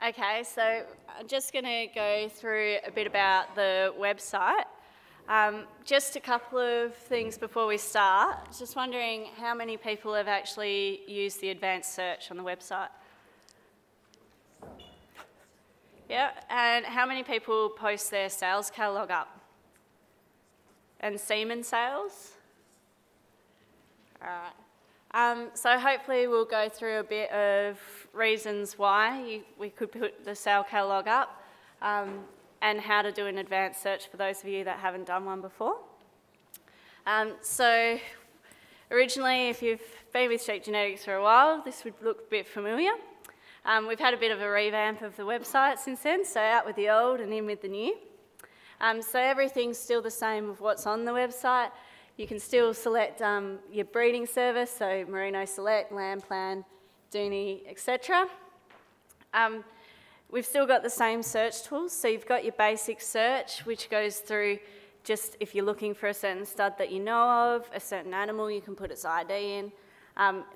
Okay, so I'm just going to go through a bit about the website. Just a couple of things before we start. Just wondering how many people have actually used the advanced search on the website? Yeah, and how many people post their sales catalogue up? And semen sales? All right. So hopefully we'll go through a bit of reasons why we could put the sale catalogue up and how to do an advanced search for those of you that haven't done one before. So originally, if you've been with Sheep Genetics for a while, this would look a bit familiar. We've had a bit of a revamp of the website since then, so out with the old and in with the new. So everything's still the same of what's on the website. You can still select your breeding service, so Merino Select, Lamb Plan, Dooney, etc. We've still got the same search tools, so you've got your basic search, which goes through just if you're looking for a certain stud that you know of, a certain animal, you can put its ID in.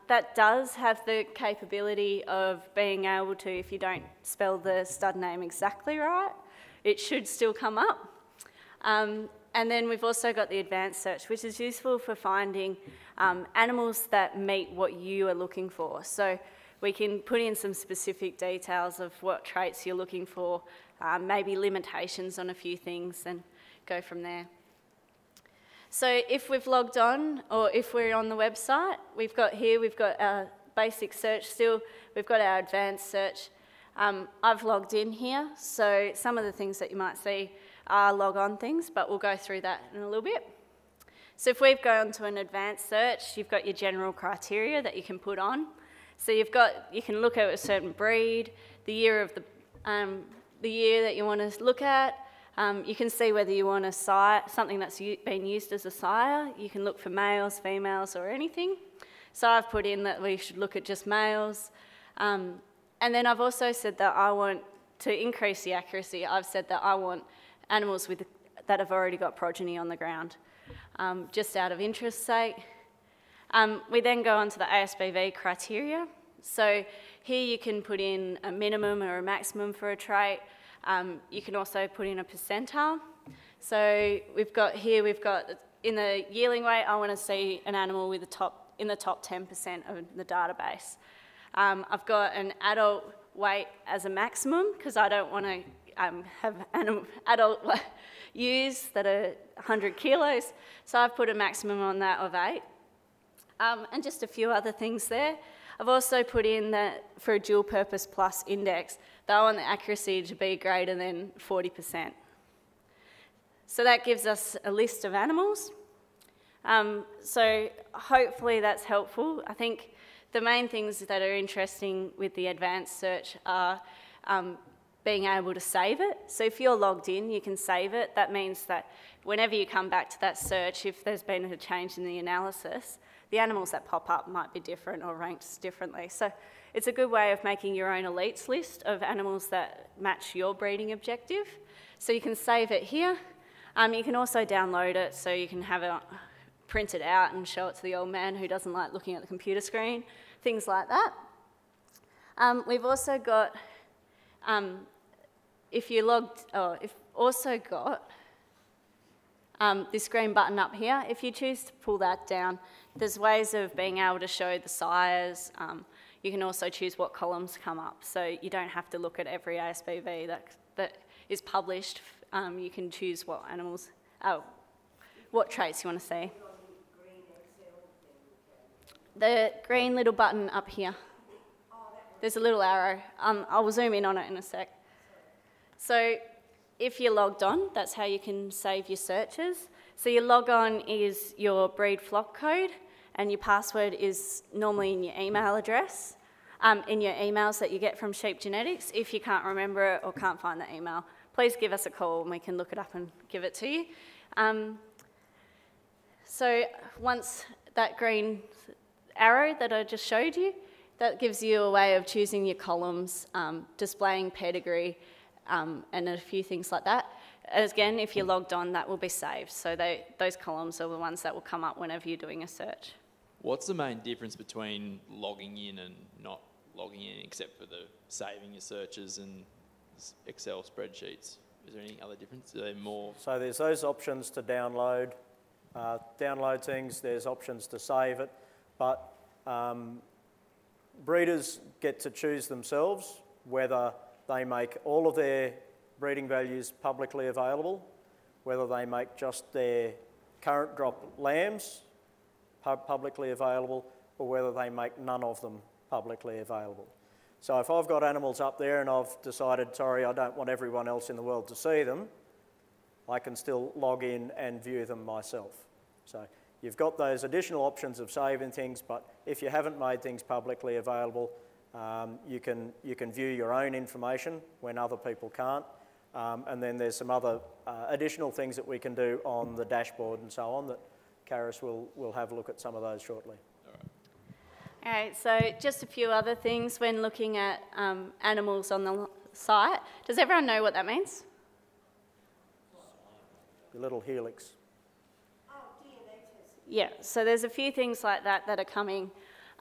That does have the capability of being able to, if you don't spell the stud name exactly right, it should still come up. And then we've also got the advanced search, which is useful for finding animals that meet what you are looking for. So we can put in some specific details of what traits you're looking for, maybe limitations on a few things, and go from there. So if we've logged on, or if we're on the website, we've got our basic search still, we've got our advanced search. I've logged in here, so some of the things that you might see are log on things, but we'll go through that in a little bit. So if we've gone to an advanced search, you've got your general criteria that you can put on. So you can look at a certain breed, the year that you want to look at. You can see whether you want a sire, something that's been used as a sire. You can look for males, females, or anything. So I've put in that we should look at just males. And then I've also said that I want to increase the accuracy. I've said that I want animals that have already got progeny on the ground, just out of interest's sake. We then go on to the ASBV criteria. So here you can put in a minimum or a maximum for a trait. You can also put in a percentile. So we've got in the yearling weight, I want to see an animal with in the top 10% of the database. I've got an adult weight as a maximum because I don't want to have adult ewes that are 100 kilos. So I've put a maximum on that of 8. And just a few other things there. I've also put in that for a dual purpose plus index, that I want the accuracy to be greater than 40%. So that gives us a list of animals. So hopefully that's helpful. I think the main things that are interesting with the advanced search are being able to save it. So if you're logged in, you can save it. That means that whenever you come back to that search, if there's been a change in the analysis, the animals that pop up might be different or ranked differently. So it's a good way of making your own elites list of animals that match your breeding objective. So you can save it here. You can also download it so you can have it printed out and show it to the old man who doesn't like looking at the computer screen, things like that. We've also got, this green button up here. If you choose to pull that down, there's ways of being able to show the sires. You can also choose what columns come up, so you don't have to look at every ASBV that is published. You can choose what animals, what traits you want to see. The green little button up here. There's a little arrow. I'll zoom in on it in a sec. So if you're logged on, that's how you can save your searches. So your log on is your breed flock code, and your password is normally in your email address, in your emails that you get from Sheep Genetics. If you can't remember it or can't find the email, please give us a call and we can look it up and give it to you. So once that green arrow that I just showed you, that gives you a way of choosing your columns, displaying pedigree, and a few things like that. Again, if you're logged on, that will be saved. So those columns are the ones that will come up whenever you're doing a search. What's the main difference between logging in and not logging in, except for the saving your searches and Excel spreadsheets? Is there any other difference? Are there more? So there's those options to download things, there's options to save it, but breeders get to choose themselves whether they make all of their breeding values publicly available, whether they make just their current drop lambs publicly available, or whether they make none of them publicly available. So if I've got animals up there and I've decided, sorry, I don't want everyone else in the world to see them, I can still log in and view them myself. So you've got those additional options of saving things, but if you haven't made things publicly available, you can view your own information when other people can't. And then there's some other additional things that we can do on the dashboard and so on that Karis will have a look at some of those shortly. All right, so just a few other things when looking at animals on the site. Does everyone know what that means? The little helix. Oh, DNA test. Yeah, so there's a few things like that that are coming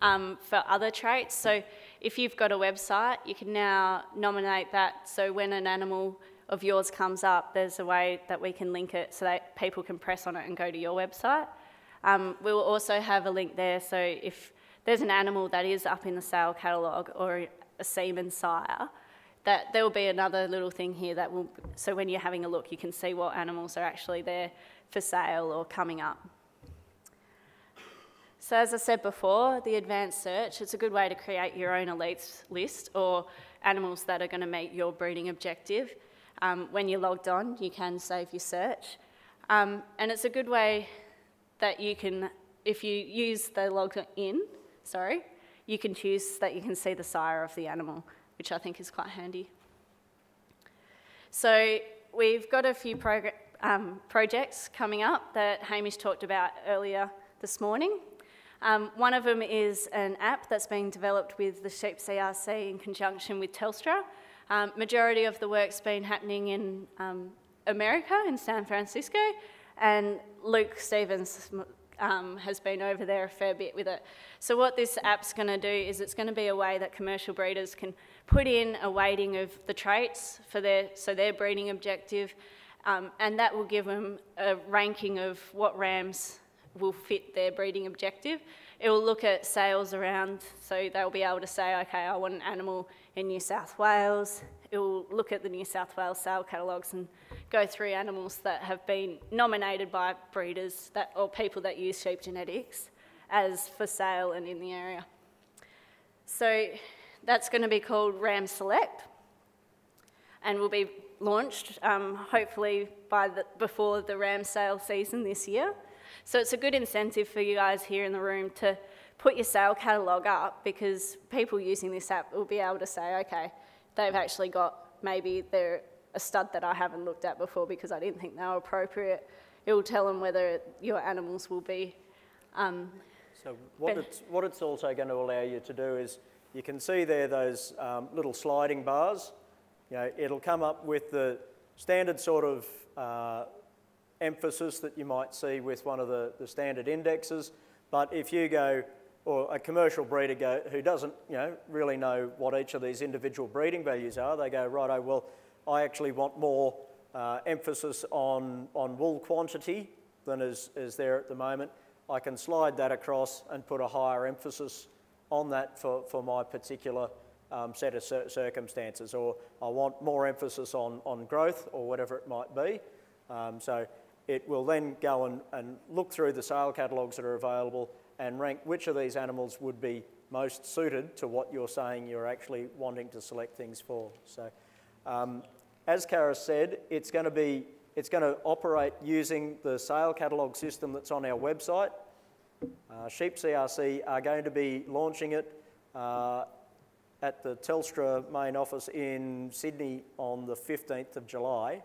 for other traits. So if you've got a website, you can now nominate that, so when an animal of yours comes up, there's a way that we can link it so that people can press on it and go to your website. We will also have a link there, so if there's an animal that is up in the sale catalogue or a semen sire, that there will be another little thing here that will, so when you're having a look, you can see what animals are actually there for sale or coming up. So as I said before, the advanced search, it's a good way to create your own elites list or animals that are going to meet your breeding objective. When you're logged on, you can save your search. And it's a good way that you can, if you use the log in, you can choose that you can see the sire of the animal, which I think is quite handy. So we've got a few projects coming up that Hamish talked about earlier this morning. One of them is an app that's being developed with the Sheep CRC in conjunction with Telstra. Majority of the work's been happening in America, in San Francisco, and Luke Stevens has been over there a fair bit with it. So what this app's going to do is it's going to be a way that commercial breeders can put in a weighting of the traits for their breeding objective, and that will give them a ranking of what rams will fit their breeding objective. It will look at sales around, so they'll be able to say, okay, I want an animal in New South Wales. It will look at the New South Wales sale catalogues and go through animals that have been nominated by breeders or people that use sheep genetics as for sale and in the area. So that's going to be called Ram Select and will be launched hopefully before the ram sale season this year. So it's a good incentive for you guys here in the room to put your sale catalogue up, because people using this app will be able to say, okay, they've actually got, maybe they're a stud that I haven't looked at before because I didn't think they were appropriate. It will tell them whether your animals will be... So what it's also going to allow you to do is, you can see there those little sliding bars. You know, it'll come up with the standard sort of emphasis that you might see with one of the standard indexes. But if you go, or a commercial breeder who doesn't really know what each of these individual breeding values are, they go, righto, well, I actually want more emphasis on wool quantity than is there at the moment. I can slide that across and put a higher emphasis on that for my particular set of circumstances, or I want more emphasis on growth or whatever it might be. So it will then go and look through the sale catalogues that are available and rank which of these animals would be most suited to what you're saying you're actually wanting to select things for. So as Karis said, it's going to operate using the sale catalogue system that's on our website. Sheep CRC are going to be launching it at the Telstra main office in Sydney on the 15th of July.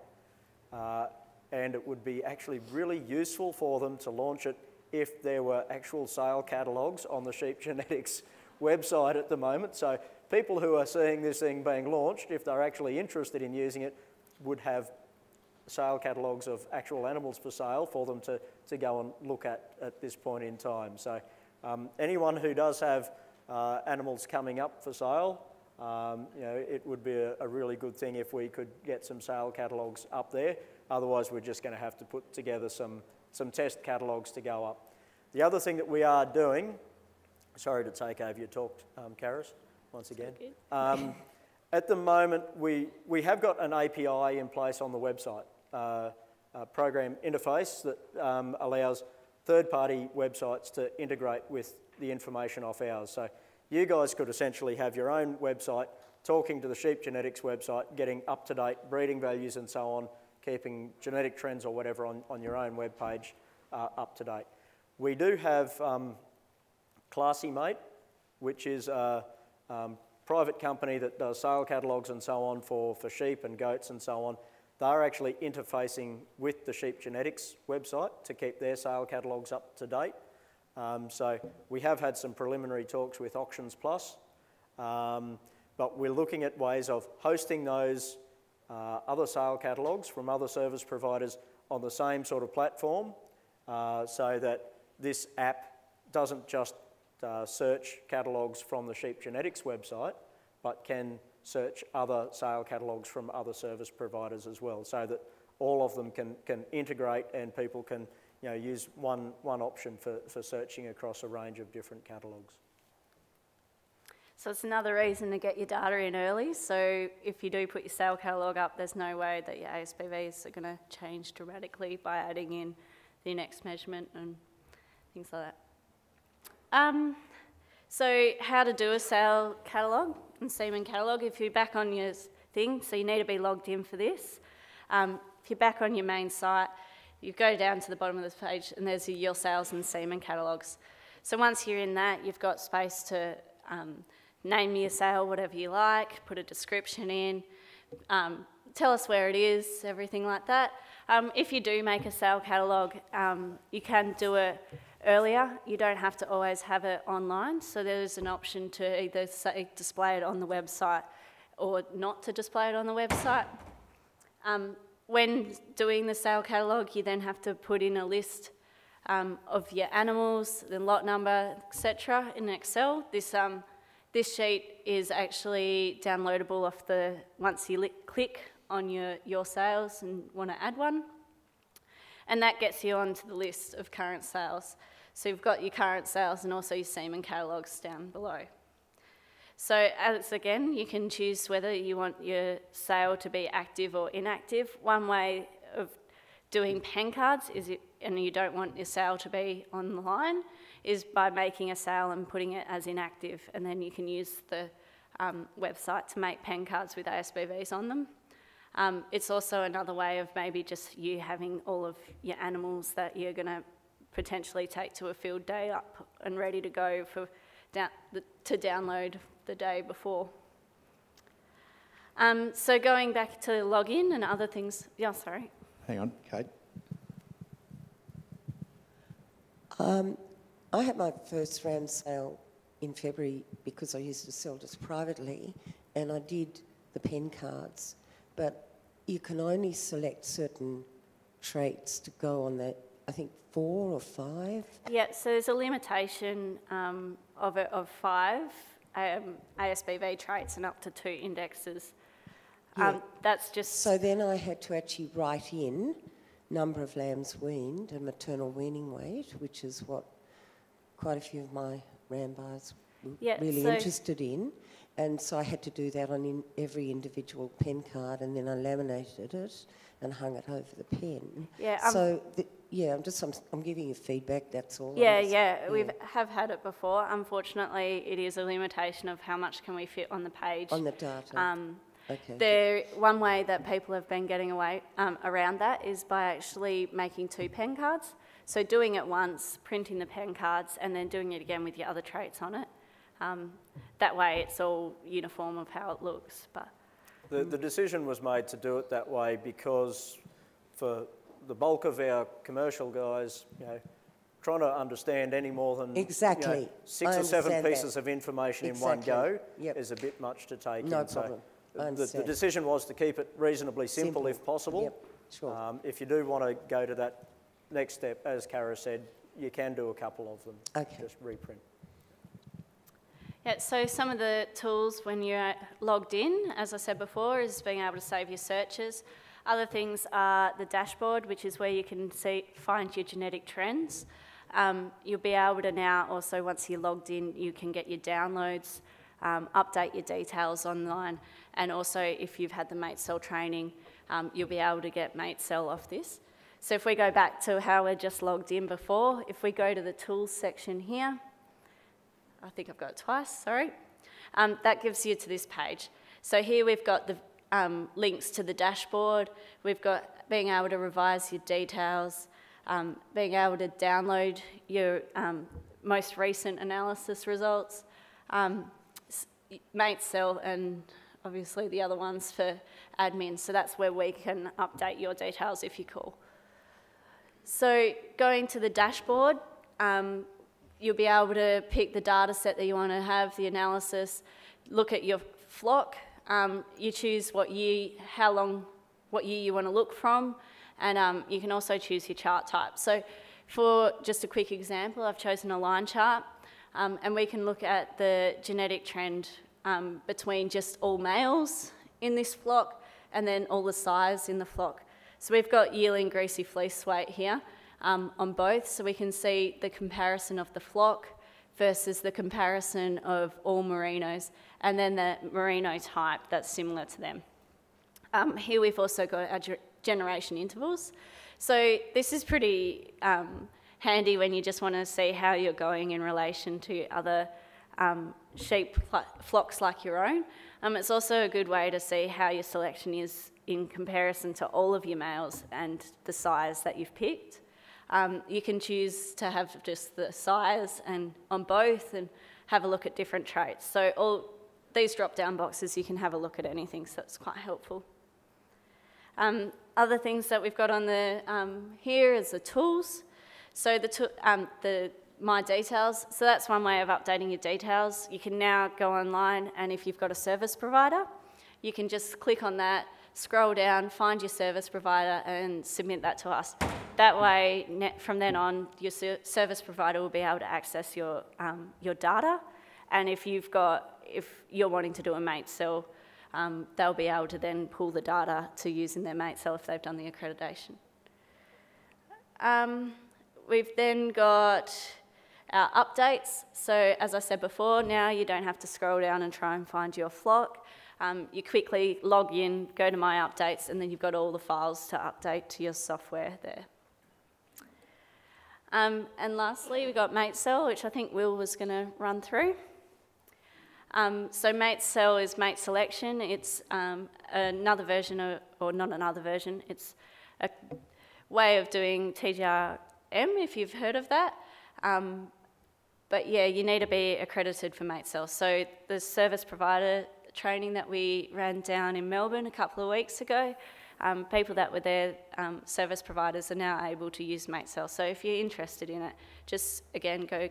And it would be actually really useful for them to launch it if there were actual sale catalogues on the Sheep Genetics website at the moment. So people who are seeing this thing being launched, if they're actually interested in using it, would have sale catalogues of actual animals for sale for them to go and look at this point in time. So anyone who does have animals coming up for sale, it would be a really good thing if we could get some sale catalogues up there. Otherwise, we're just going to have to put together some test catalogues to go up. The other thing that we are doing, sorry to take over your talk, Karis, once again. At the moment, we have got an API in place on the website, a program interface that allows third-party websites to integrate with the information off ours. So you guys could essentially have your own website, talking to the sheep genetics website, getting up-to-date breeding values and so on, keeping genetic trends or whatever on your own web page up to date. We do have Classy Mate, which is a private company that does sale catalogues and so on for sheep and goats and so on. They're actually interfacing with the sheep genetics website to keep their sale catalogues up to date. So we have had some preliminary talks with Auctions Plus, but we're looking at ways of hosting those other sale catalogues from other service providers on the same sort of platform, so that this app doesn't just search catalogues from the sheep genetics website, but can search other sale catalogues from other service providers as well, so that all of them can integrate and people can use one option for searching across a range of different catalogues. So it's another reason to get your data in early. So if you do put your sale catalogue up, there's no way that your ASBVs are going to change dramatically by adding in the next measurement and things like that. So how to do a sale catalogue and semen catalogue. If you're back on your thing, so you need to be logged in for this. If you're back on your main site, you go down to the bottom of this page and there's your sales and semen catalogues. So once you're in that, you've got space to name your sale whatever you like, put a description in, tell us where it is, everything like that. If you do make a sale catalogue, you can do it earlier. You don't have to always have it online, so there's an option to either say display it on the website or not to display it on the website. When doing the sale catalogue, you then have to put in a list of your animals, the lot number, etc. in Excel. This sheet is actually downloadable once you click on your sales and want to add one. And that gets you onto the list of current sales. So you've got your current sales and also your semen catalogues down below. So as again, you can choose whether you want your sale to be active or inactive. One way of doing pen cards and you don't want your sale to be online, is by making a sale and putting it as inactive, and then you can use the website to make pen cards with ASBVs on them. It's also another way of maybe just you having all of your animals that you're going to potentially take to a field day up and ready to go to download the day before. So going back to login and other things. Yeah, sorry. Hang on, Kate. I had my first ram sale in February because I used to sell just privately, and I did the pen cards, but you can only select certain traits to go on that, I think 4 or 5? Yeah, so there's a limitation of 5 ASBV traits and up to 2 indexes. Yeah. That's just... So then I had to actually write in number of lambs weaned and maternal weaning weight, which is what quite a few of my ram buyers were really interested in. And so I had to do that on every individual pen card, and then I laminated it and hung it over the pen. Yeah. I'm giving you feedback. That's all. Yeah. We have had it before. Unfortunately, it is a limitation of how much can we fit on the page. On the data. Okay. One way that people have been getting away around that is by actually making 2 pen cards. So doing it once, printing the pen cards, and then doing it again with your other traits on it. That way it's all uniform of how it looks. But the decision was made to do it that way because for the bulk of our commercial guys, trying to understand any more than 6 or 7 pieces of information in one go is a bit much to take in. No problem. The decision was to keep it reasonably simple if possible. Yep, sure. If you do want to go to that next step, as Kara said, you can do a couple of them. Okay. Just reprint. Yeah, so some of the tools when you're logged in, as I said before, is being able to save your searches. Other things are the dashboard, which is where you can find your genetic trends. You'll be able to now also, once you're logged in, you can get your downloads, update your details online, and also if you've had the Matesel training, you'll be able to get Matesel off this. So if we go back to how we're just logged in before, if we go to the tools section here, I think I've got it twice, sorry. That gives you to this page. So here we've got the links to the dashboard. We've got being able to revise your details, being able to download your most recent analysis results, Matesel, and obviously the other ones for admin. So that's where we can update your details if you call. So going to the dashboard, you'll be able to pick the data set that you want to have, the analysis, look at your flock, you choose what year you want to look from, and you can also choose your chart type. So for just a quick example, I've chosen a line chart, and we can look at the genetic trend between just all males in this flock and then all the sires in the flock. So we've got yearling greasy fleece weight here. On both, so we can see the comparison of the flock versus the comparison of all merinos, and then the merino type that's similar to them. Here we've also got our generation intervals. So this is pretty handy when you just want to see how you're going in relation to other sheep flocks like your own. It's also a good way to see how your selection is in comparison to all of your males and the sires that you've picked. You can choose to have just the sires and on both and have a look at different traits. So all these drop-down boxes, you can have a look at anything, so it's quite helpful. Other things that we've got on the here is the tools. So the My Details, so that's one way of updating your details. You can now go online, and if you've got a service provider, you can just click on that, scroll down, find your service provider and submit that to us. That way, from then on, your service provider will be able to access your data, and if you're wanting to do a Matesel, they'll be able to then pull the data to use in their Matesel if they've done the accreditation. We've then got our updates. So as I said before, now you don't have to scroll down and try and find your flock. You quickly log in, go to My Updates, and then you've got all the files to update to your software there. And lastly, we've got Matesel, which I think Will was going to run through. So Matesel is mate selection. It's another version, or not another version, it's a way of doing TGRM, if you've heard of that. But yeah, you need to be accredited for Matesel. So the service provider training that we ran down in Melbourne a couple of weeks ago, people that were there, service providers, are now able to use Matesel. So if you're interested in it, just again go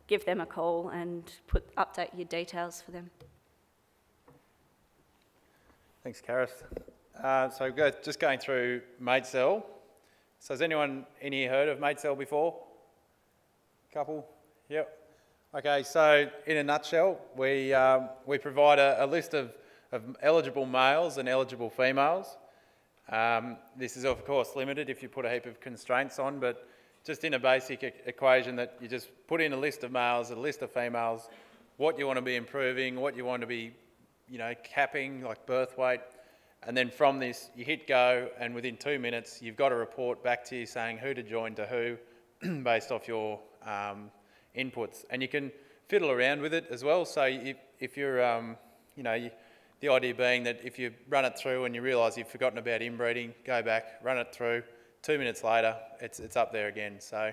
give them a call and update your details for them. Thanks, Karis. So just going through Matesel. So has anyone in here heard of Matesel before? Couple? Yep. Okay, so in a nutshell, we provide a list of eligible males and eligible females. This is of course limited if you put a heap of constraints on, but just in a basic equation that you just put in a list of males, a list of females, what you want to be improving, what you want to be, capping, like birth weight, and then from this you hit go, and within 2 minutes you've got a report back to you saying who to join to who based off your inputs. And you can fiddle around with it as well. So if you're, the idea being that if you run it through and you realise you've forgotten about inbreeding, go back, run it through. 2 minutes later, it's up there again. So,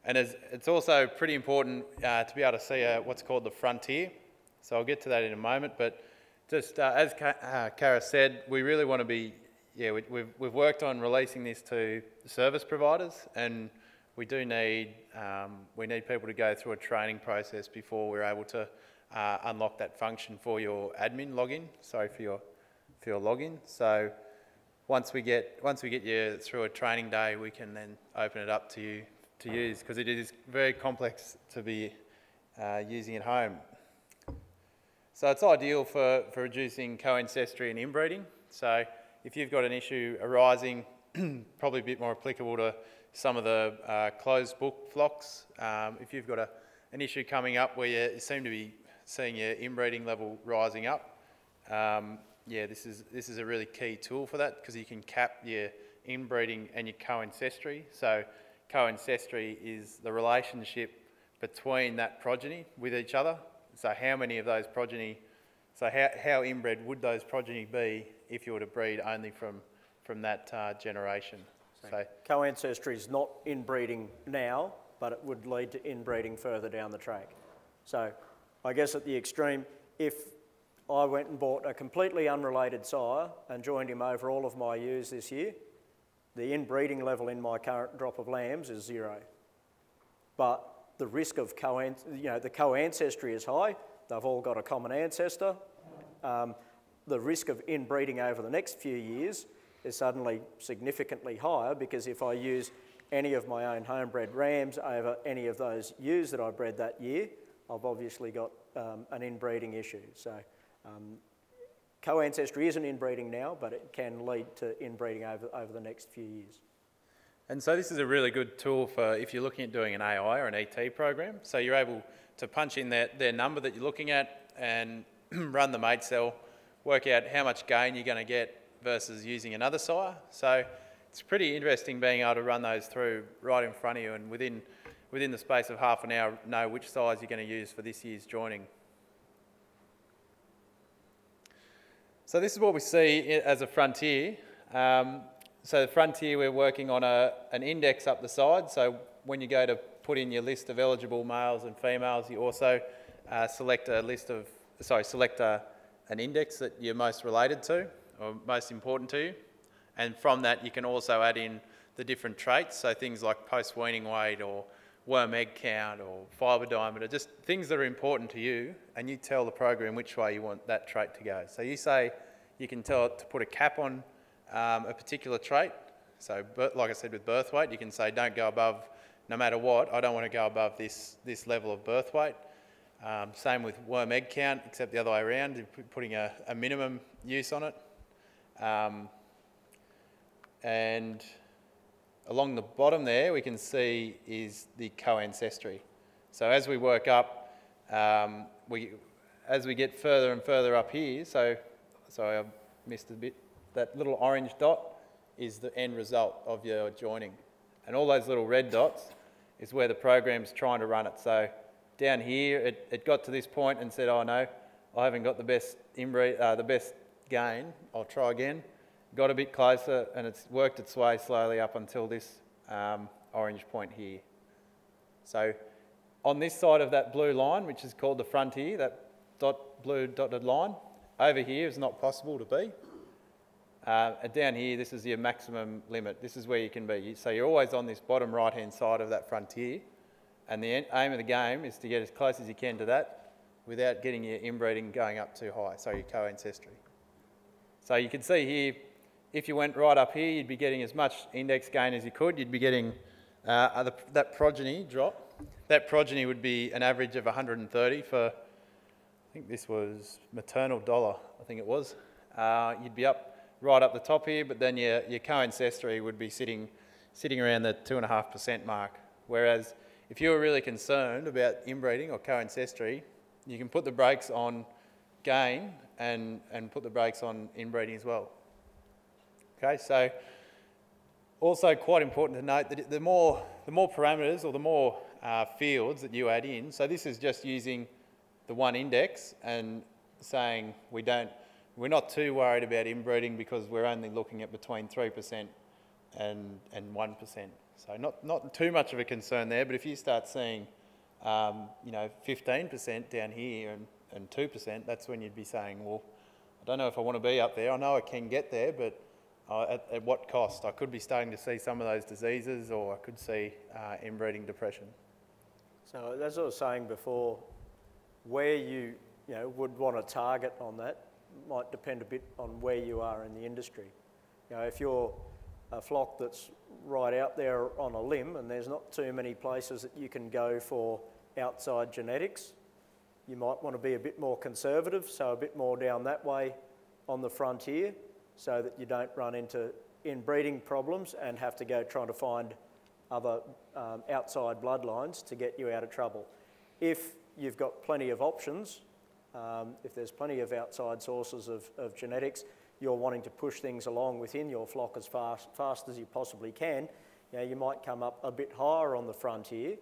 and it's also pretty important to be able to see what's called the frontier. So I'll get to that in a moment. But just as Kara said, we really want to be, we've worked on releasing this to the service providers, and we do need people to go through a training process before we're able to unlock that function for your admin login. Sorry for your login. So once we get you through a training day, we can then open it up to you to use, because it is very complex to be using at home. So it's ideal for reducing co-ancestry and inbreeding. So if you've got an issue arising, probably a bit more applicable to some of the closed book flocks. If you've got an issue coming up where you seem to be seeing your inbreeding level rising up, yeah, this is a really key tool for that, because you can cap your inbreeding and your co-ancestry. So co-ancestry is the relationship between that progeny with each other. So how many of those progeny, so how inbred would those progeny be if you were to breed only from that generation? So co-ancestry is not inbreeding now, but it would lead to inbreeding further down the track. So I guess at the extreme, if I went and bought a completely unrelated sire and joined him over all of my ewes this year, the inbreeding level in my current drop of lambs is 0. But the risk of the co-ancestry is high. They've all got a common ancestor. The risk of inbreeding over the next few years is suddenly significantly higher, because if I use any of my own homebred rams over any of those ewes that I bred that year, I've obviously got an inbreeding issue. So co-ancestry isn't inbreeding now, but it can lead to inbreeding over the next few years. And so this is a really good tool for if you're looking at doing an AI or an ET program. So you're able to punch in their number that you're looking at and run the Matesel, work out how much gain you're going to get versus using another sire. So it's pretty interesting being able to run those through right in front of you, and within the space of half an hour know which sires you're going to use for this year's joining. So this is what we see as a frontier. So the frontier, we're working on an index up the side. So when you go to put in your list of eligible males and females, you also select an index that you're most related to or most important to you. And from that, you can also add in the different traits. So things like post-weaning weight or worm egg count or fibre diameter, just things that are important to you, and you tell the program which way you want that trait to go. So you say you can tell it to put a cap on a particular trait. So like I said with birth weight, you can say don't go above, no matter what, I don't want to go above this level of birth weight. Same with worm egg count, except the other way around, you're putting a minimum use on it. And along the bottom there, we can see is the co-ancestry. So as we work up, as we get further and further up here, sorry I missed a bit, that little orange dot is the end result of your joining. And all those little red dots is where the program's trying to run it. So down here, it got to this point and said, oh no, I haven't got the best gain, I'll try again. Got a bit closer and it's worked its way slowly up until this orange point here. So on this side of that blue line, which is called the frontier, that blue dotted line, over here is not possible to be. Down here, this is your maximum limit. This is where you can be. So you're always on this bottom right-hand side of that frontier, and the aim of the game is to get as close as you can to that without getting your inbreeding going up too high, so your co-ancestry. So you can see here, if you went right up here, you'd be getting as much index gain as you could. You'd be getting that progeny drop. That progeny would be an average of 130 for, I think this was maternal dollar, I think it was. You'd be up right up the top here, but then your co-ancestry would be sitting around the 2.5% mark. Whereas if you were really concerned about inbreeding or co-ancestry, you can put the brakes on gain and put the brakes on inbreeding as well. Okay, so also quite important to note that the more parameters or the more fields that you add in, so this is just using the one index and saying we're not too worried about inbreeding because we're only looking at between 3% and 1%. So not too much of a concern there, but if you start seeing 15% down here and 2%, that's when you'd be saying, well, I don't know if I want to be up there. I know I can get there, but at what cost? I could be starting to see some of those diseases, or I could see inbreeding depression. So as I was saying before, where you would want to target on that might depend a bit on where you are in the industry. If you're a flock that's right out there on a limb and there's not too many places that you can go for outside genetics, you might want to be a bit more conservative, so a bit more down that way on the frontier, so that you don't run into inbreeding problems and have to go trying to find other outside bloodlines to get you out of trouble. If you've got plenty of options, if there's plenty of outside sources of genetics, you're wanting to push things along within your flock as fast as you possibly can, you might come up a bit higher on the frontier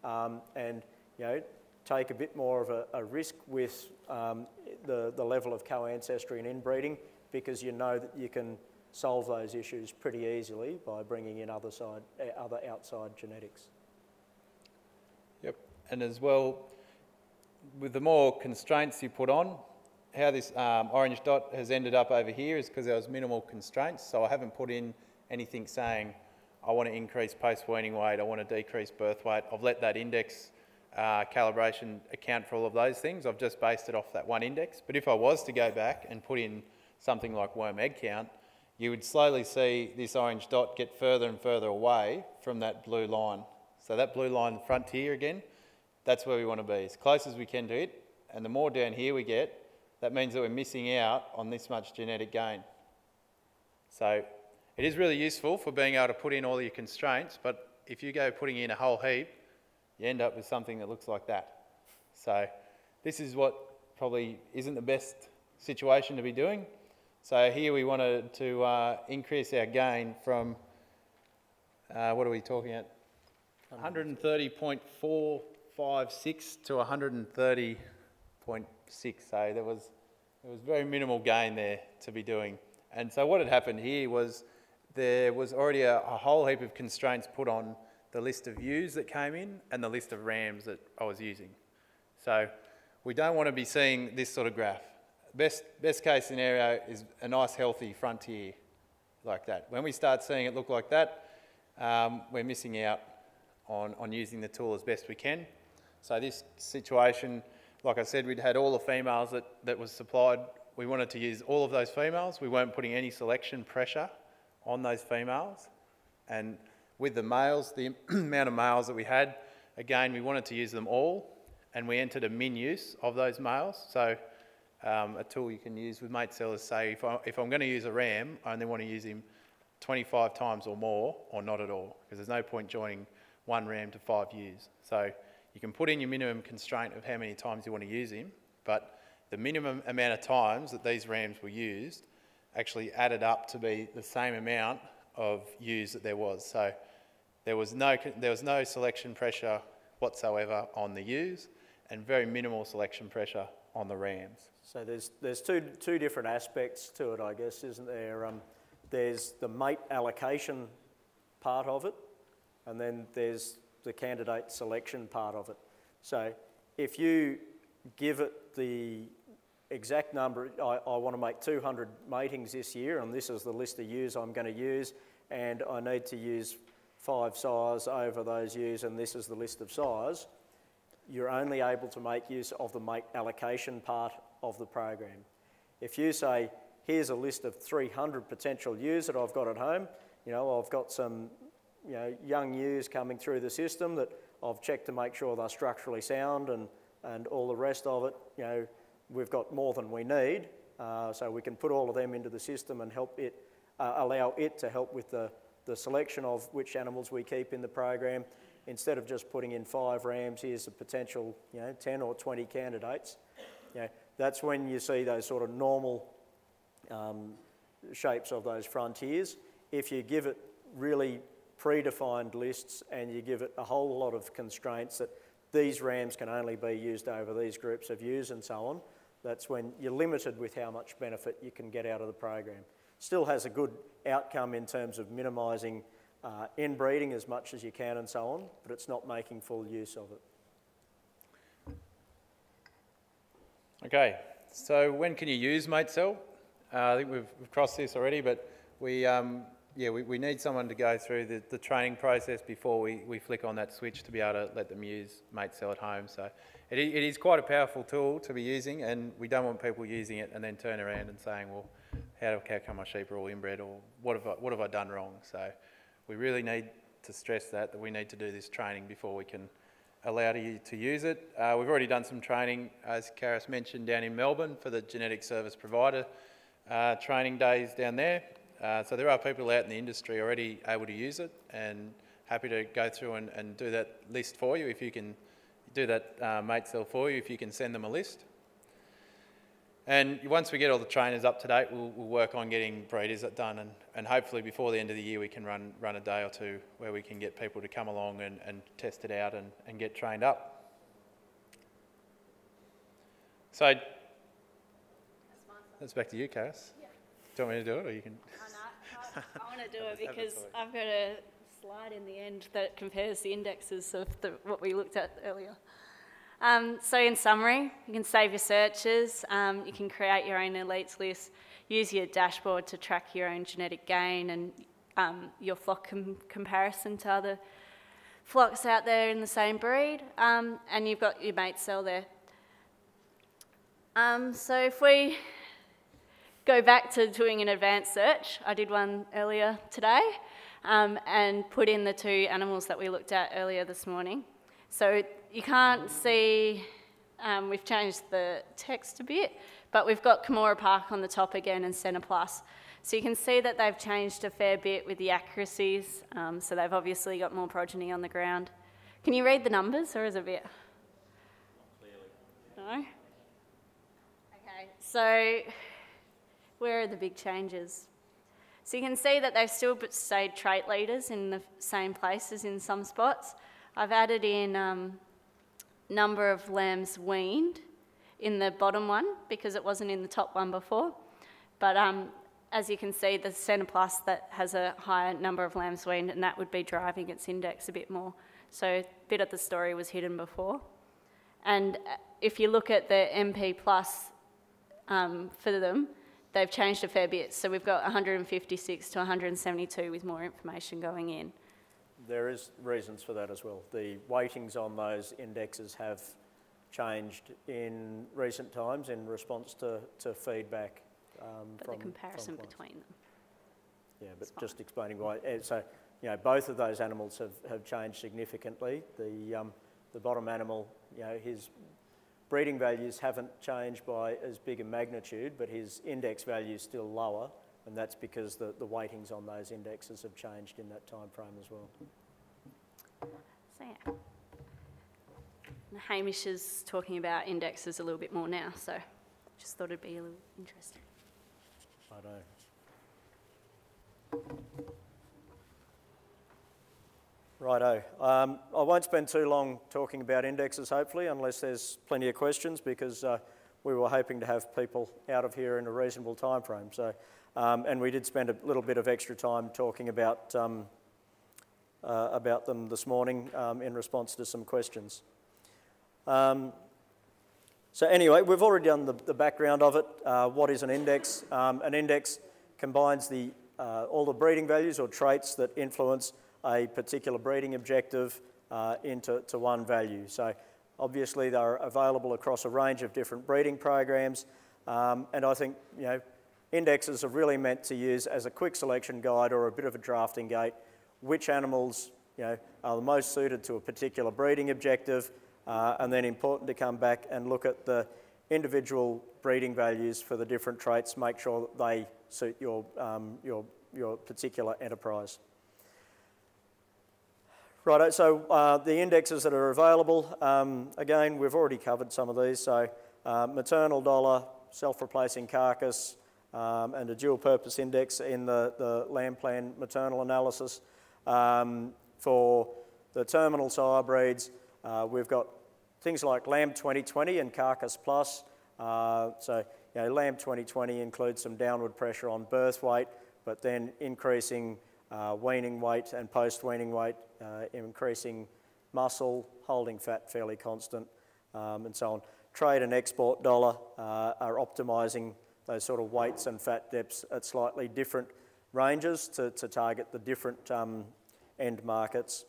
and take a bit more of a risk with the level of co-ancestry and inbreeding, because you know that you can solve those issues pretty easily by bringing in other outside genetics. Yep, and as well, with the more constraints you put on, how this orange dot has ended up over here is because there was minimal constraints, so I haven't put in anything saying I want to increase post-weaning weight, I want to decrease birth weight. I've let that index calibration account for all of those things. I've just based it off that one index. But if I was to go back and put in something like worm egg count, you would slowly see this orange dot get further and further away from that blue line. So that blue line frontier again, that's where we want to be, as close as we can to it. And the more down here we get, that means that we're missing out on this much genetic gain. So it is really useful for being able to put in all your constraints, but if you go putting in a whole heap, you end up with something that looks like that. So this is what probably isn't the best situation to be doing. So here we wanted to increase our gain from, what are we talking at? 130.456 to 130.6. So there was very minimal gain there to be doing. And so what had happened here was there was already a whole heap of constraints put on the list of ewes that came in and the list of rams that I was using. So we don't want to be seeing this sort of graph. Best case scenario is a nice healthy frontier like that. When we start seeing it look like that, we're missing out on using the tool as best we can. So this situation, like I said, we'd had all the females that was supplied. We wanted to use all of those females. We weren't putting any selection pressure on those females. And with the males, the amount of males that we had, again, we wanted to use them all, and we entered a min use of those males. So a tool you can use with Matesel is say, if I'm going to use a ram, I only want to use him 25 times or more, or not at all, because there's no point joining one ram to 5 ewes. So you can put in your minimum constraint of how many times you want to use him, but the minimum amount of times that these rams were used actually added up to be the same amount of ewes that there was. So there was no selection pressure whatsoever on the ewes, and very minimal selection pressure on the rams. So there's two different aspects to it, I guess, isn't there? There's the mate allocation part of it, and then there's the candidate selection part of it. So if you give it the exact number, I want to make 200 matings this year, and this is the list of ewes I'm going to use, and I need to use 5 sires over those ewes, and this is the list of sires, you're only able to make use of the mate allocation part of the program. If you say, here's a list of 300 potential ewes that I've got at home, I've got some young ewes coming through the system that I've checked to make sure they're structurally sound and all the rest of it, we've got more than we need, so we can put all of them into the system and help it, allow it to help with the selection of which animals we keep in the program. Instead of just putting in 5 rams, here's a potential 10 or 20 candidates. That's when you see those sort of normal shapes of those frontiers. If you give it really predefined lists and you give it a whole lot of constraints that these rams can only be used over these groups of ewes and so on, that's when you're limited with how much benefit you can get out of the program. Still has a good outcome in terms of minimising inbreeding as much as you can and so on, but it's not making full use of it. Okay, so when can you use Matesel? I think we've crossed this already, but we need someone to go through the training process before we flick on that switch to be able to let them use Matesel at home. So it is quite a powerful tool to be using, and we don't want people using it and then turn around and saying, well, how come my sheep are all inbred, or what have I done wrong? So we really need to stress that we need to do this training before we can allow you to use it. We've already done some training, as Karis mentioned, down in Melbourne for the genetic service provider training days down there. So there are people out in the industry already able to use it, and happy to go through and do that list for you if you can do that Matesel for you, if you can send them a list. And once we get all the trainers up to date, we'll work on getting breeders done, and hopefully before the end of the year we can run a day or two where we can get people to come along and test it out and get trained up. So that's back to you, Karis. Yeah. Do you want me to do it, or you can? Oh, no, I want to do it because I've got a slide in the end that compares the indexes of what we looked at earlier. So in summary, you can save your searches, you can create your own elites list, use your dashboard to track your own genetic gain and your flock comparison to other flocks out there in the same breed, and you've got your Matesel there. So if we go back to doing an advanced search, I did one earlier today, and put in the 2 animals that we looked at earlier this morning. So you can't see, we've changed the text a bit, but we've got Camorra Park on the top again and Centre Plus. So you can see that they've changed a fair bit with the accuracies, so they've obviously got more progeny on the ground. Can you read the numbers, or is it a bit? Not clearly. No? Okay, so where are the big changes? So you can see that they've still stayed trait leaders in the same places in some spots. I've added in number of lambs weaned in the bottom one because it wasn't in the top one before. But as you can see, the Centre Plus that has a higher number of lambs weaned, and that would be driving its index a bit more. So a bit of the story was hidden before. And if you look at the MP Plus for them, they've changed a fair bit. So we've got 156 to 172 with more information going in. There is reasons for that as well. The weightings on those indexes have changed in recent times in response to feedback but from the comparison from between them. Yeah, but just explaining why. So, you know, both of those animals have changed significantly. The bottom animal, you know, his breeding values haven't changed by as big a magnitude, but his index value is still lower, and that's because the weightings on those indexes have changed in that time frame as well. So yeah, and Hamish is talking about indexes a little bit more now, so just thought it'd be a little interesting. Righto. I won't spend too long talking about indexes, hopefully, unless there's plenty of questions, because we were hoping to have people out of here in a reasonable time frame. So, and we did spend a little bit of extra time talking about them this morning in response to some questions. So anyway, we've already done the background of it. What is an index? An index combines all the breeding values or traits that influence a particular breeding objective into one value. So obviously they're available across a range of different breeding programs, and I think, you know, indexes are really meant to use as a quick selection guide or a bit of a drafting gate which animals, you know, are the most suited to a particular breeding objective, and then important to come back and look at the individual breeding values for the different traits, make sure that they suit your particular enterprise. Right, so the indexes that are available, again, we've already covered some of these. So maternal dollar, self-replacing carcass, and a dual-purpose index in the lamb plan maternal analysis. For the terminal sire breeds, we've got things like Lamb 2020 and Carcass Plus. So, you know, Lamb 2020 includes some downward pressure on birth weight, but then increasing weaning weight and post-weaning weight, increasing muscle, holding fat fairly constant, and so on. Trade and export dollar are optimising those sort of weights and fat depths at slightly different ranges to target the different end markets.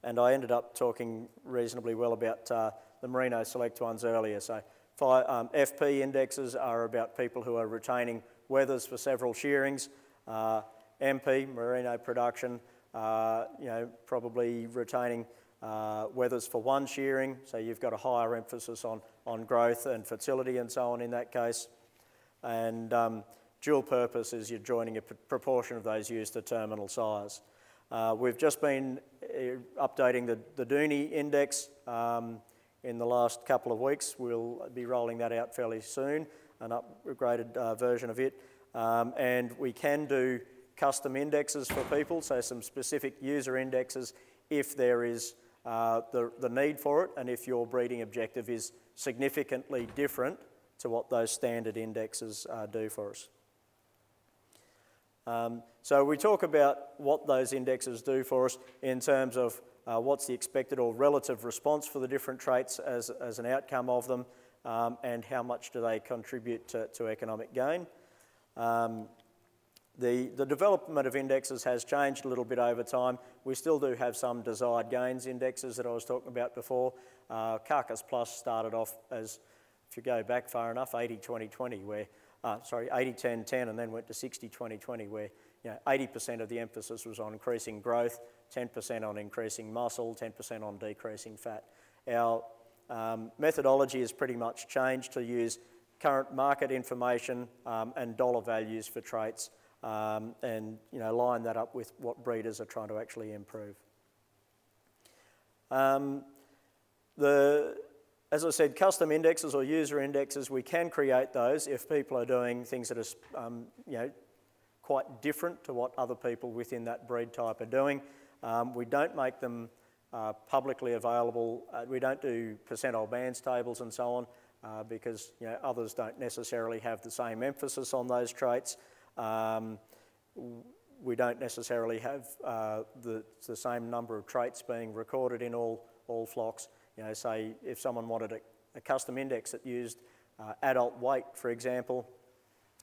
And I ended up talking reasonably well about the Merino Select ones earlier. So FP indexes are about people who are retaining wethers for several shearings. MP, Merino production, you know, probably retaining wethers for one shearing, so you've got a higher emphasis on growth and fertility and so on in that case. And dual purpose is you're joining a proportion of those ewes to terminal size. We've just been updating the Dooney Index in the last couple of weeks. We'll be rolling that out fairly soon, an upgraded version of it. And we can do custom indexes for people, so some specific user indexes if there is the need for it and if your breeding objective is significantly different to what those standard indexes do for us. So we talk about what those indexes do for us in terms of what's the expected or relative response for the different traits as an outcome of them, and how much do they contribute to economic gain. The development of indexes has changed a little bit over time. We still do have some desired gains indexes that I was talking about before. Carcass Plus started off as, if you go back far enough, 80-20-20, where, 80-10-10, and then went to 60-20-20, where 80% of the emphasis was on increasing growth, 10% on increasing muscle, 10% on decreasing fat. Our methodology has pretty much changed to use current market information and dollar values for traits, and line that up with what breeders are trying to actually improve. As I said, custom indexes or user indexes, we can create those if people are doing things that are quite different to what other people within that breed type are doing. We don't make them publicly available. We don't do percentile bands tables and so on because others don't necessarily have the same emphasis on those traits. We don't necessarily have the same number of traits being recorded in all flocks. Say if someone wanted a custom index that used adult weight, for example,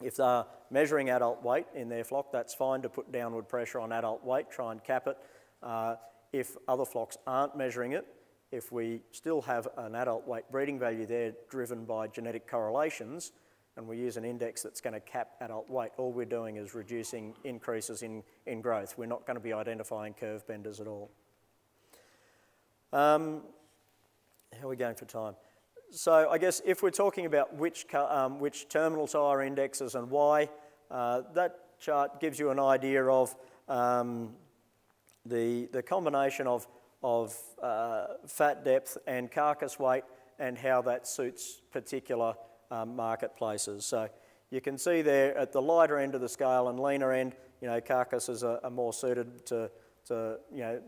if they're measuring adult weight in their flock, that's fine to put downward pressure on adult weight, try and cap it. If other flocks aren't measuring it, if we still have an adult weight breeding value there driven by genetic correlations, and we use an index that's going to cap adult weight, all we're doing is reducing increases in growth. We're not going to be identifying curve benders at all. How are we going for time? So I guess if we're talking about which terminal sire indexes and why, that chart gives you an idea of the combination of fat depth and carcass weight and how that suits particular marketplaces. So you can see there at the lighter end of the scale and leaner end, carcasses are more suited to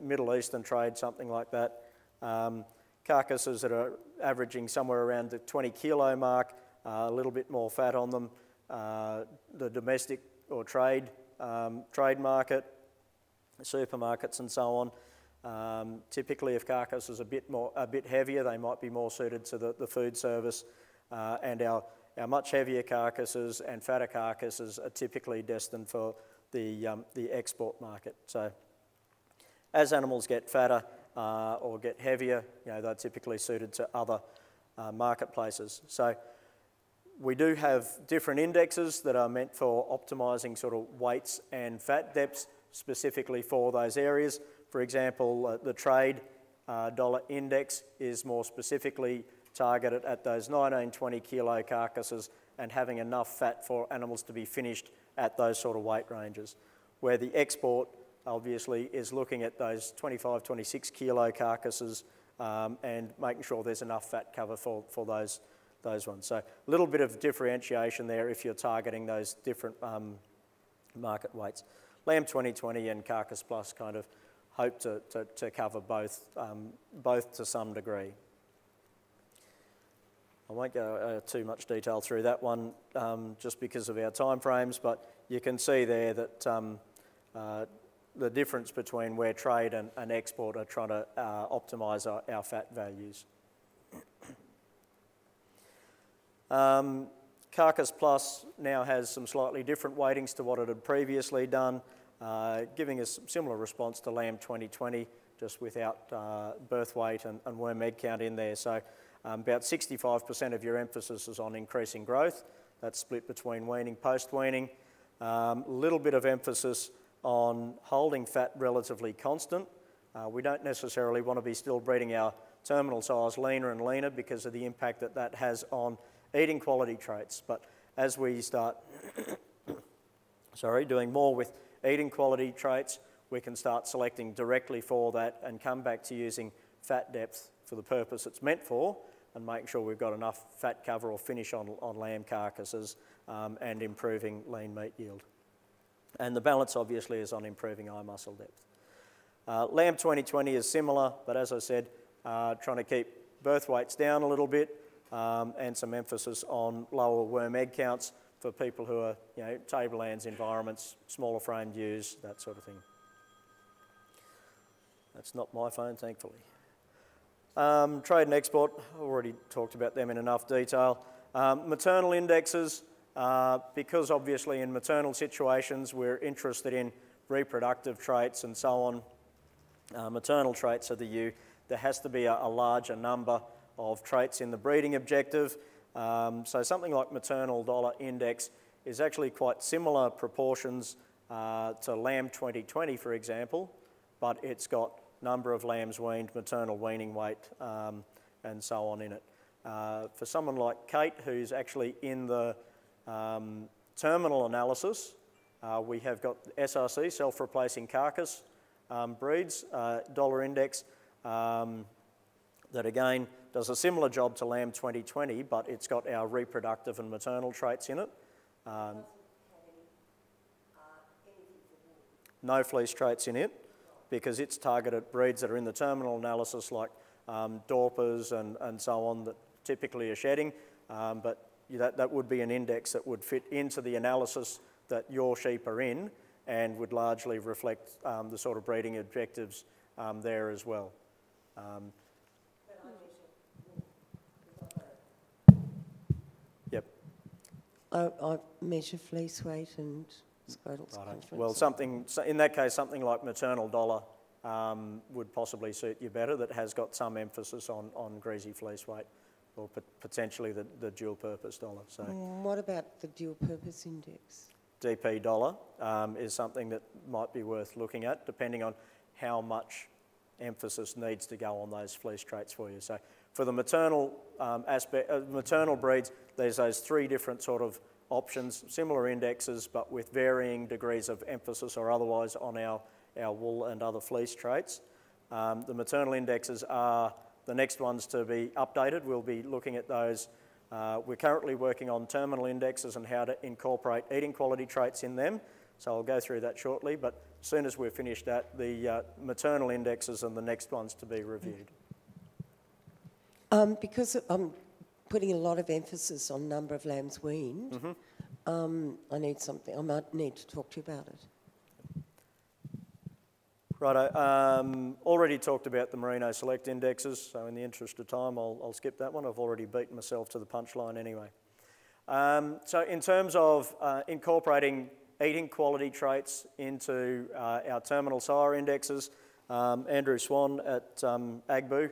Middle Eastern trade, something like that. Carcasses that are averaging somewhere around the 20 kilo mark, a little bit more fat on them. The domestic or trade market, supermarkets and so on. Typically, if carcass is a bit heavier, they might be more suited to the food service. And our much heavier carcasses and fatter carcasses are typically destined for the export market. So as animals get fatter or get heavier, they're typically suited to other marketplaces. So we do have different indexes that are meant for optimising sort of weights and fat depths specifically for those areas. For example, the trade dollar index is more specifically targeted at those 19-20 kilo carcasses and having enough fat for animals to be finished at those sort of weight ranges. Where the export obviously is looking at those 25-26 kilo carcasses and making sure there's enough fat cover for those ones. So a little bit of differentiation there if you're targeting those different market weights. Lamb 2020 and Carcass Plus kind of hope to cover both to some degree. I won't go too much detail through that one just because of our time frames, but you can see there that the difference between where trade and export are trying to optimise our fat values. Carcass Plus now has some slightly different weightings to what it had previously done, giving us similar response to Lamb 2020, just without birth weight and worm egg count in there. So about 65% of your emphasis is on increasing growth. That's split between weaning, post-weaning. A little bit of emphasis on holding fat relatively constant We don't necessarily want to be still breeding our terminal size leaner and leaner because of the impact that that has on eating quality traits. But as we start doing more with eating quality traits, we can start selecting directly for that and come back to using fat depth for the purpose it's meant for, and making sure we've got enough fat cover or finish on lamb carcasses and improving lean meat yield. And the balance obviously is on improving eye muscle depth. Lamb 2020 is similar, but as I said, trying to keep birth weights down a little bit and some emphasis on lower worm egg counts for people who are, tablelands environments, smaller framed ewes, that sort of thing. That's not my phone, thankfully. Trade and export, I've already talked about them in enough detail. Maternal indexes, because obviously in maternal situations we're interested in reproductive traits and so on. Maternal traits of the ewe, there has to be a larger number of traits in the breeding objective. So something like maternal dollar index is actually quite similar proportions to lamb 2020, for example, but it's got number of lambs weaned, maternal weaning weight, and so on in it. For someone like Kate, who's actually in the terminal analysis, we have got SRC, self-replacing carcass breeds, dollar index, that again does a similar job to lamb 2020, but it's got our reproductive and maternal traits in it. No fleece traits in it, because it's targeted breeds that are in the terminal analysis like Dorpers and so on that typically are shedding, but that would be an index that would fit into the analysis that your sheep are in and would largely reflect the sort of breeding objectives there as well. Yep. I measure fleece weight and scrotal circumference. Well, in that case, something like maternal dollar would possibly suit you better, that has got some emphasis on greasy fleece weight, or potentially the dual purpose dollar. So, what about the dual purpose index? DP dollar is something that might be worth looking at, depending on how much emphasis needs to go on those fleece traits for you. So for the maternal maternal breeds, there's those three different sort of options, similar indexes, but with varying degrees of emphasis or otherwise on our wool and other fleece traits. The maternal indexes are the next ones to be updated. We'll be looking at those. We're currently working on terminal indexes and how to incorporate eating quality traits in them. So I'll go through that shortly, but as soon as we've finished that, the maternal indexes are the next ones to be reviewed. Because I'm putting a lot of emphasis on number of lambs weaned, I might need to talk to you about it. Righto, already talked about the Merino Select indexes, so in the interest of time, I'll skip that one. I've already beaten myself to the punchline anyway. So in terms of incorporating eating quality traits into our terminal sire indexes, Andrew Swan at Agbu,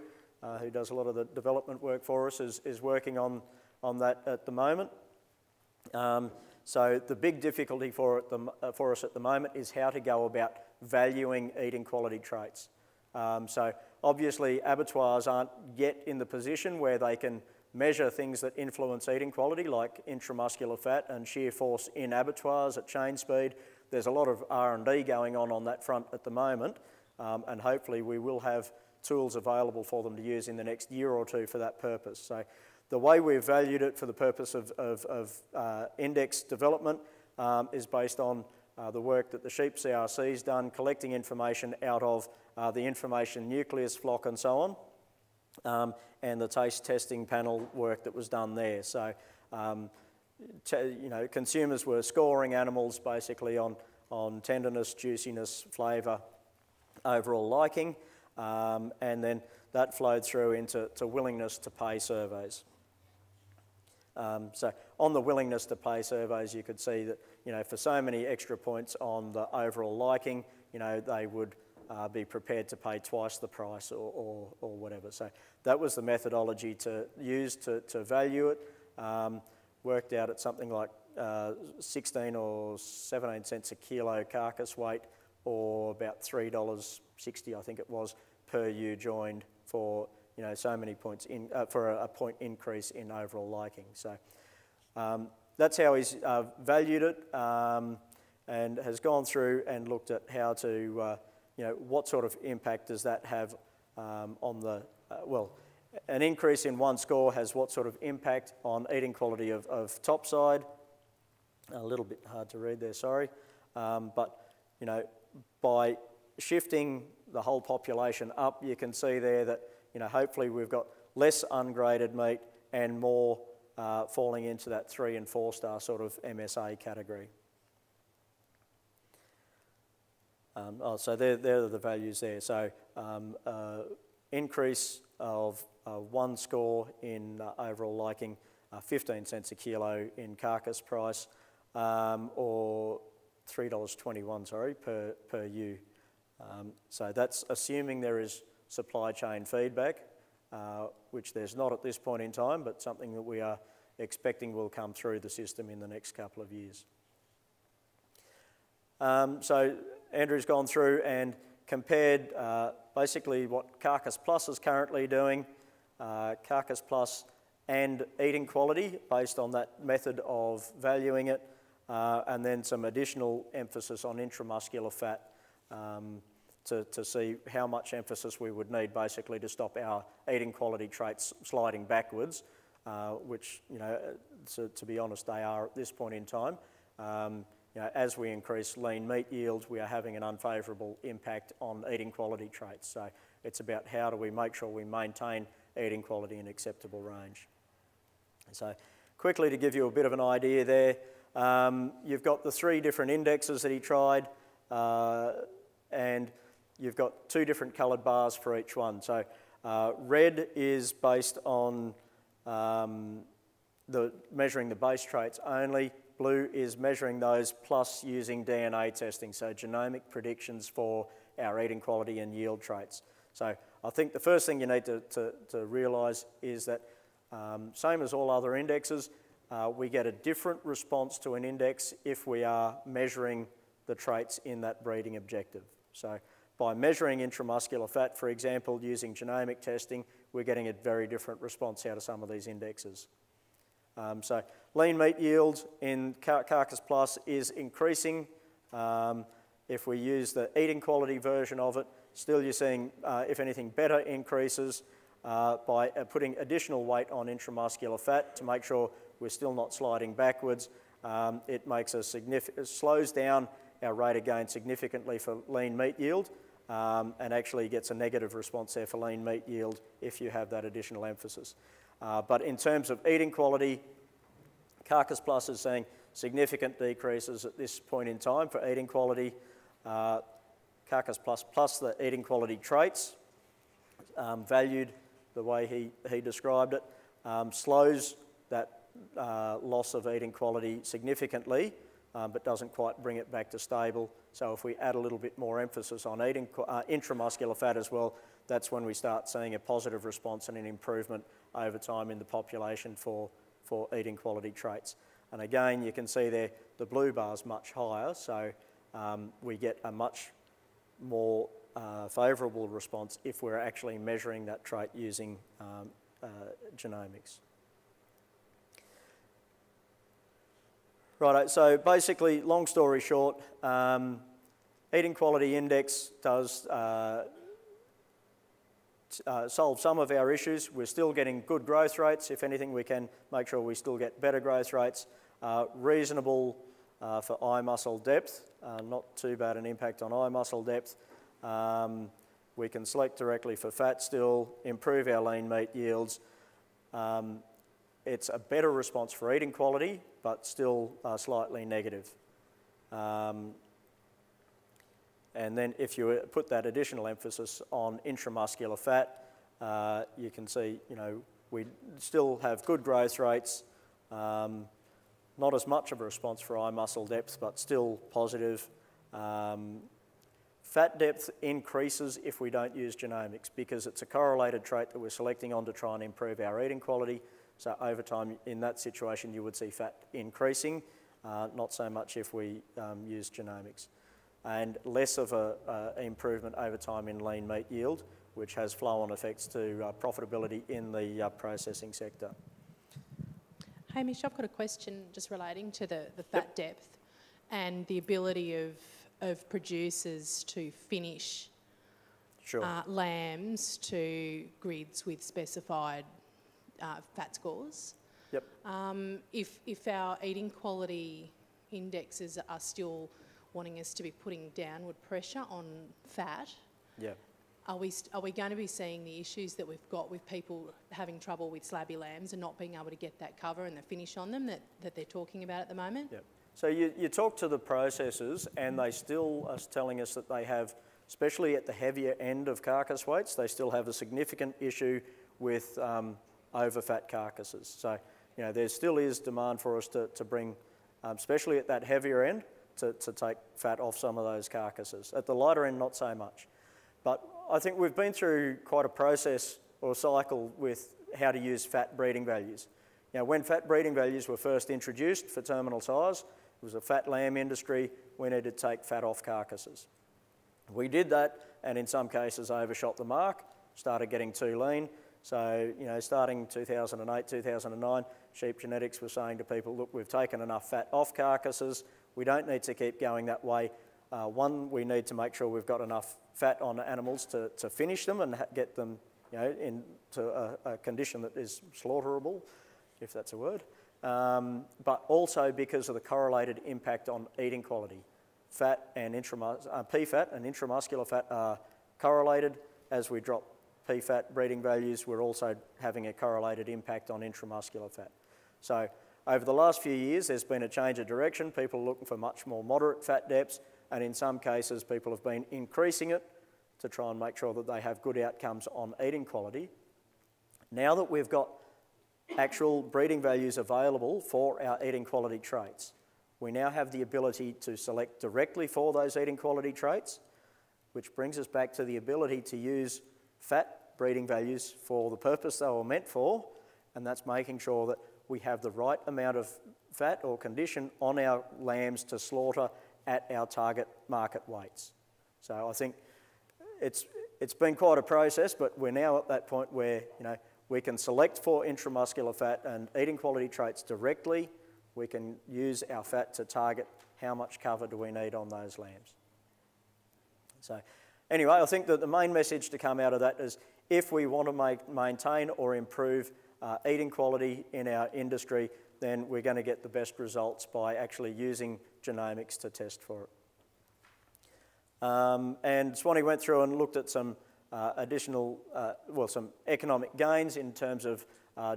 who does a lot of the development work for us, is working on that at the moment. So the big difficulty for us at the moment is how to go about valuing eating quality traits. So obviously abattoirs aren't yet in the position where they can measure things that influence eating quality, like intramuscular fat and shear force in abattoirs at chain speed. There's a lot of R&D going on that front at the moment, and hopefully we will have tools available for them to use in the next year or two for that purpose. So the way we've valued it for the purpose of index development is based on the work that the sheep CRC's done, collecting information out of the information nucleus flock and so on, and the taste testing panel work that was done there. So, consumers were scoring animals basically on tenderness, juiciness, flavour, overall liking, and then that flowed through into willingness to pay surveys. So on the willingness to pay surveys, you could see that, for so many extra points on the overall liking, they would be prepared to pay twice the price or whatever. So that was the methodology to use to value it. Worked out at something like 16 or 17 cents a kilo carcass weight, or about $3.60, I think it was, per ewe joined for so many points in for a point increase in overall liking. So that's how he's valued it, and has gone through and looked at how to what sort of impact does that have on the an increase in one score has what sort of impact on eating quality of topside. A little bit hard to read there, sorry, but by shifting the whole population up, you can see there that hopefully we've got less ungraded meat and more falling into that 3 and 4 star sort of MSA category. So there are the values there. So increase of 1 score in overall liking, 15 cents a kilo in carcass price, or $3.21, sorry, per ewe. So that's assuming there is supply chain feedback, which there's not at this point in time, but something that we are expecting will come through the system in the next couple of years. So Andrew's gone through and compared basically what Carcass Plus is currently doing, Carcass Plus and eating quality based on that method of valuing it, and then some additional emphasis on intramuscular fat to see how much emphasis we would need basically to stop our eating quality traits sliding backwards, which, to be honest, they are at this point in time. As we increase lean meat yields, we are having an unfavourable impact on eating quality traits. So it's about how do we make sure we maintain eating quality in acceptable range. So quickly to give you a bit of an idea there, you've got the 3 different indexes that he tried, and you've got 2 different coloured bars for each one. So red is based on measuring the base traits only. Blue is measuring those plus using DNA testing, so genomic predictions for our eating quality and yield traits. So I think the first thing you need to realise is that same as all other indexes, we get a different response to an index if we are measuring the traits in that breeding objective. So by measuring intramuscular fat, for example, using genomic testing, we're getting a very different response out of some of these indexes. So lean meat yield in Carcass Plus is increasing. If we use the eating quality version of it, still you're seeing, if anything, better increases by putting additional weight on intramuscular fat to make sure we're still not sliding backwards. It makes it slows down our rate of gain significantly for lean meat yield, and actually gets a negative response there for lean meat yield if you have that additional emphasis. But in terms of eating quality, Carcass Plus is seeing significant decreases at this point in time for eating quality. Carcass Plus plus the eating quality traits, valued the way he described it, slows that loss of eating quality significantly, but doesn't quite bring it back to stable. So if we add a little bit more emphasis on eating intramuscular fat as well, that's when we start seeing a positive response and an improvement over time in the population for eating quality traits. And again, you can see there the blue bar is much higher, so we get a much more favourable response if we're actually measuring that trait using genomics. Righto, so basically, long story short, eating quality index does solve some of our issues. We're still getting good growth rates. If anything, we can make sure we still get better growth rates. Reasonable for eye muscle depth, not too bad an impact on eye muscle depth. We can select directly for fat still, improve our lean meat yields. It's a better response for eating quality, but still slightly negative. And then if you put that additional emphasis on intramuscular fat, you can see, we still have good growth rates, not as much of a response for eye muscle depth, but still positive. Fat depth increases if we don't use genomics because it's a correlated trait that we're selecting on to try and improve our eating quality. So over time, in that situation, you would see fat increasing, not so much if we use genomics. and less of an improvement over time in lean meat yield, which has flow-on effects to profitability in the processing sector. Hamish, I've got a question just relating to the fat depth and the ability of producers to finish lambs to grids with specified fat scores. Yep. If our eating quality indexes are still wanting us to be putting downward pressure on fat, are we going to be seeing the issues that we've got with people having trouble with slabby lambs and not being able to get that cover and the finish on them that they're talking about at the moment? Yep. So you talk to the processors and they still are telling us that they have, especially at the heavier end of carcass weights, they still have a significant issue with over-fat carcasses. So, you know, there still is demand for us to bring, especially at that heavier end, to take fat off some of those carcasses. At the lighter end, not so much. But I think we've been through quite a process or cycle with how to use fat breeding values. You know, when fat breeding values were first introduced for terminal size, it was a fat lamb industry, we needed to take fat off carcasses. We did that and in some cases overshot the mark, started getting too lean. So, you know, starting 2008, 2009, sheep genetics were saying to people, look, we've taken enough fat off carcasses, we don't need to keep going that way. One, we need to make sure we've got enough fat on animals to finish them and get them, you know, into a condition that is slaughterable, if that's a word. But also because of the correlated impact on eating quality. Fat and PFAT and intramuscular fat are correlated. As we drop PFAT breeding values, we're also having a correlated impact on intramuscular fat. So over the last few years, there's been a change of direction. People are looking for much more moderate fat depths, and in some cases, people have been increasing it to try and make sure that they have good outcomes on eating quality. Now that we've got actual breeding values available for our eating quality traits, we now have the ability to select directly for those eating quality traits, which brings us back to the ability to use fat breeding values for the purpose they were meant for, and that's making sure that we have the right amount of fat or condition on our lambs to slaughter at our target market weights. So I think it's been quite a process, but we're now at that point where, you know, we can select for intramuscular fat and eating quality traits directly. We can use our fat to target how much cover do we need on those lambs. So anyway, I think that the main message to come out of that is if we want to maintain or improve eating quality in our industry, then we're going to get the best results by actually using genomics to test for it. And Swanee went through and looked at some additional, some economic gains in terms of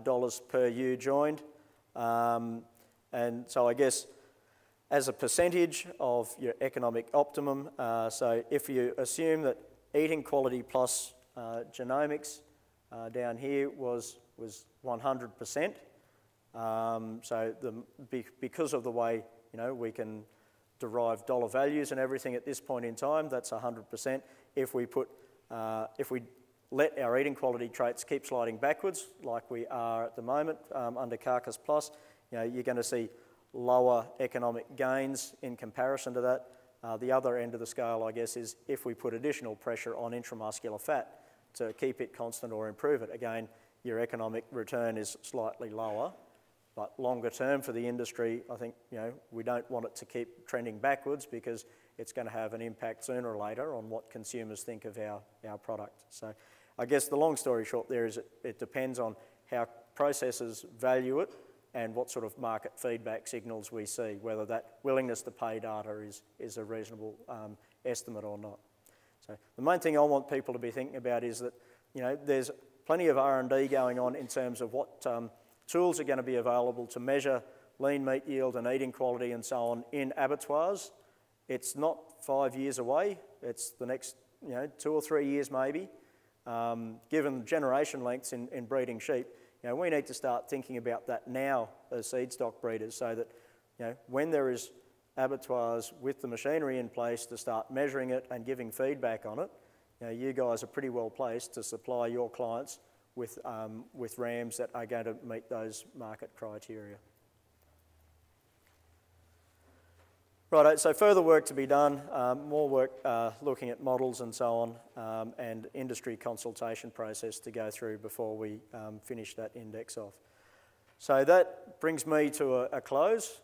dollars per ewe joined. And so I guess as a percentage of your economic optimum, so if you assume that eating quality plus genomics down here was 100%, so because of the way, you know, we can derive dollar values and everything at this point in time, that's 100%. If we let our eating quality traits keep sliding backwards, like we are at the moment under Carcass Plus, you know, you're going to see lower economic gains in comparison to that. The other end of the scale, I guess, is if we put additional pressure on intramuscular fat to keep it constant or improve it. Again, your economic return is slightly lower, but longer term for the industry, I think, you know, we don't want it to keep trending backwards because it's going to have an impact sooner or later on what consumers think of our product. So I guess the long story short there is it depends on how processors value it and what sort of market feedback signals we see, whether that willingness to pay data is a reasonable estimate or not. So the main thing I want people to be thinking about is that, you know, there's plenty of R&D going on in terms of what tools are going to be available to measure lean meat yield and eating quality and so on in abattoirs. It's not 5 years away. It's the next, you know, 2 or 3 years maybe. Given generation lengths in breeding sheep, you know, we need to start thinking about that now as seed stock breeders so that, you know, when there is abattoirs with the machinery in place to start measuring it and giving feedback on it, you know, you guys are pretty well placed to supply your clients with rams that are going to meet those market criteria. Righto, so further work to be done, more work looking at models and so on, and industry consultation process to go through before we finish that index off. So that brings me to a close.